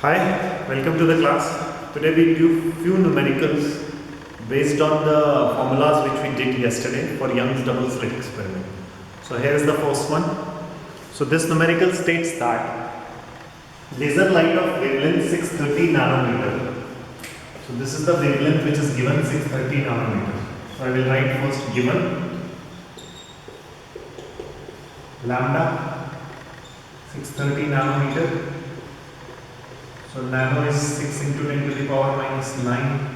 Hi, welcome to the class. Today we do few numericals based on the formulas which we did yesterday for Young's double slit experiment. So here is the first one. So this numerical states that laser light of wavelength 630 nanometer. So this is the wavelength which is given 630 nanometer. So I will write first given lambda 630 nanometer. So nano is 6 into 10 to the power minus 9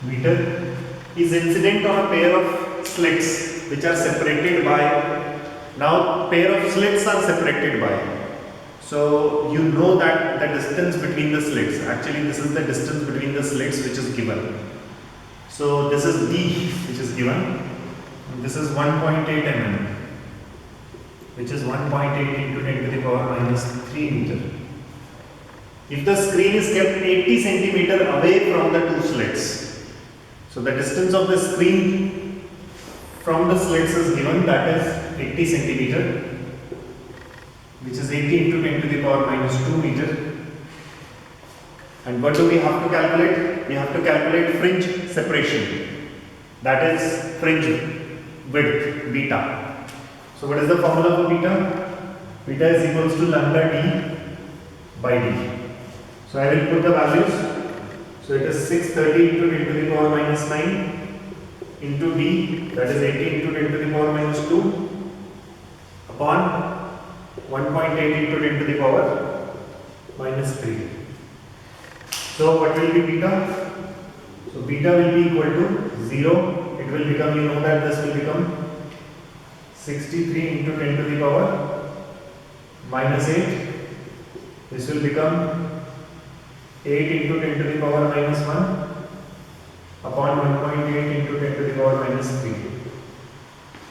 meter is incident on a pair of slits which are separated by, now pair of slits are separated by, so you know that the distance between the slits, actually this is the distance between the slits which is given. So this is D which is given, and this is 1.8 mm which is 1.8 into 10 to the power minus 3 meter. If the screen is kept 80 centimeter away from the two slits, so the distance of the screen from the slits is given, that is 80 centimeter, which is 80 into 10 to the power minus 2 meter. And what do we have to calculate? We have to calculate fringe separation, that is fringe width, beta. So what is the formula for beta? Beta is equals to lambda d by d. So I will put the values. So it is 630 into 10 to the power minus 9 into d, that is 80 into 10 to the power minus 2 upon 1.8 into 10 to the power minus 3. So what will be beta? So beta will be equal to 0. It will become, you know that this will become 63 into 10 to the power minus 8. This will become 8 into 10 to the power minus 1 upon 1.8 into 10 to the power minus 3.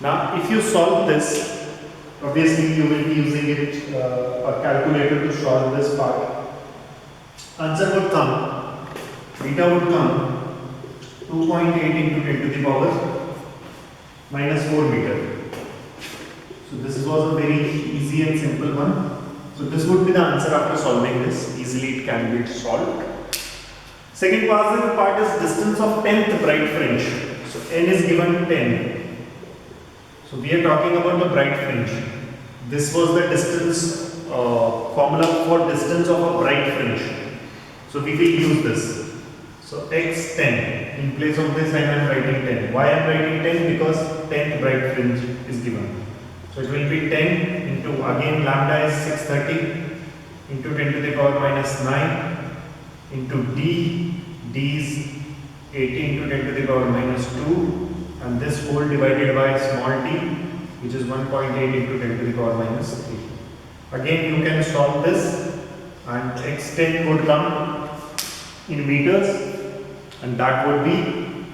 Now if you solve this, obviously you will be using it, a calculator to solve this part. Answer would come, beta would come 2.8 into 10 to the power minus 4 meter. So this was a very easy and simple one. So this would be the answer after solving this. Easily it can be solved. Second part is distance of 10th bright fringe. So n is given 10. So we are talking about the bright fringe. This was the distance formula for distance of a bright fringe. So we will use this. So x 10. In place of this I am writing 10. Why I am writing 10? Because 10th bright fringe is given. So it will be 10 into, again lambda is 630 into 10 to the power minus 9 into d is 80 into 10 to the power minus 2, and this whole divided by small t, which is 1.8 into 10 to the power minus 3. Again you can solve this, and x10 would come in meters, and that would be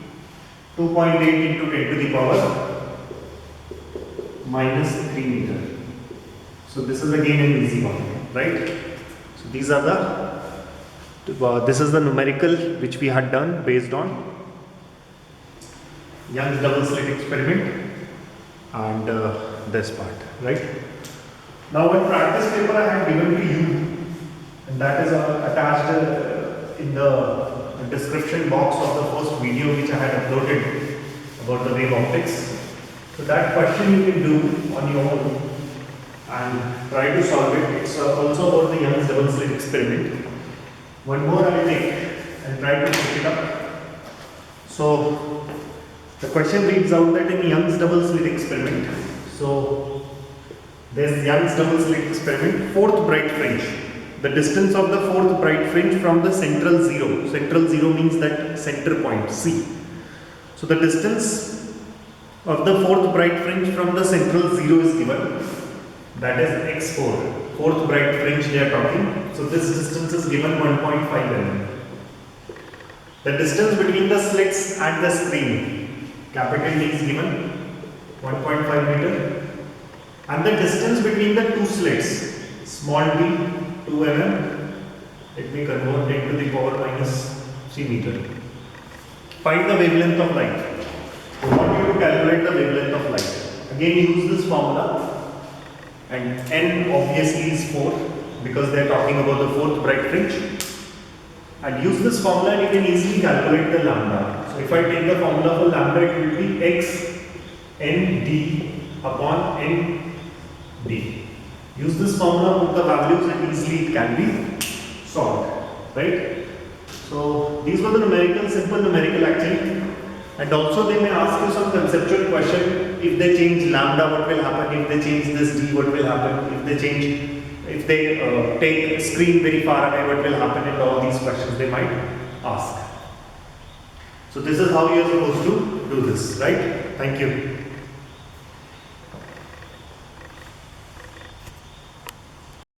2.8 into 10 to the power minus 3 meter. So this is again an easy one, right? So these are this is the numerical which we had done based on Young's double slit experiment and this part, right? Now one practice paper I had given to you, and that is attached in the description box of the first video which I had uploaded about the wave optics. So that question you can do on your own and try to solve it. It's also about the Young's double slit experiment. One more I will take and try to pick it up. So the question reads out that in Young's double slit experiment, so there's Young's double slit experiment, fourth bright fringe. The distance of the fourth bright fringe from the central zero. Central zero means that center point C. So the distance of the fourth bright fringe from the central zero is given, that is x4, fourth bright fringe they are talking. So this distance is given 1.5 mm. The distance between the slits and the screen, capital D, is given 1.5 meter, and the distance between the two slits, small d, 2 mm, let me convert it to the power minus 3 meter. Find the wavelength of light. We want you to calculate the wavelength of light. Again use this formula, and n obviously is 4. because they are talking about the fourth bright fringe. And use this formula and you can easily calculate the lambda. So if I take the formula for lambda, it will be x nd upon nd. Use this formula, put the values, and easily it can be solved, right? So these were the numerical, simple numerical actually. And also they may ask you some conceptual question. If they change lambda, what will happen? If they change this d, what will happen? If they take screen very far away, what will happen? And all these questions they might ask. So this is how you are supposed to do this, right? Thank you.